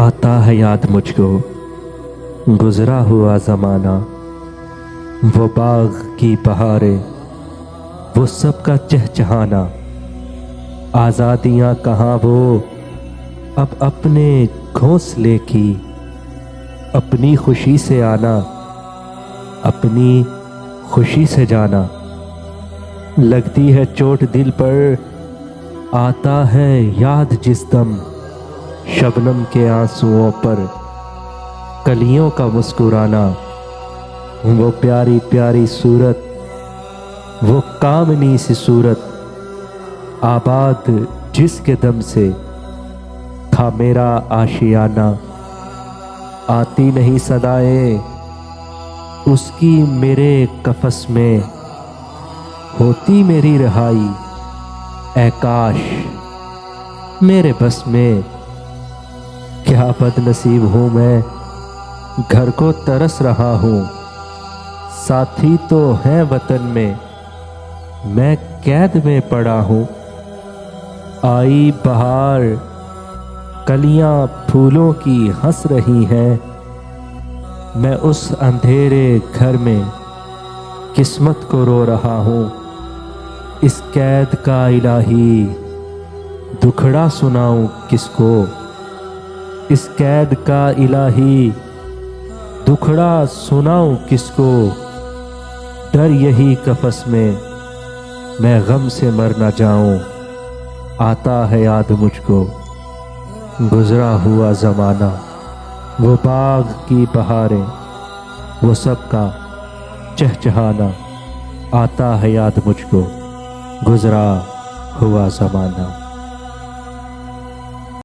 आता है याद मुझको गुजरा हुआ ज़माना, वो बाग की बहारें, वो सबका चहचहाना। आज़ादियाँ कहाँ वो अब अपने घोंसले की, अपनी खुशी से आना, अपनी खुशी से जाना। लगती है चोट दिल पर, आता है याद जिस दम, शबनम के आंसुओं पर कलियों का मुस्कुराना। वो प्यारी प्यारी सूरत, वो कामनी सी सूरत, आबाद जिसके दम से था मेरा आशियाना। आती नहीं सदाएं उसकी मेरे कफस में, होती मेरी रिहाई ऐ काश मेरे बस में। क्या बदनसीब हूँ मैं, घर को तरस रहा हूँ, साथी तो हैं वतन में, मैं कैद में पड़ा हूँ। आई बहार कलियां फूलों की हंस रही हैं, मैं उस अंधेरे घर में किस्मत को रो रहा हूँ। इस कैद का इलाही दुखड़ा सुनाऊं किसको, इस कैद का इलाही दुखड़ा सुनाऊं किसको। डर यही कफस में मैं गम से मर न जाऊं। आता है याद मुझको गुजरा हुआ ज़माना, वो बाग की बहारें, वो सबका चहचहाना। आता है याद मुझको गुजरा हुआ ज़माना।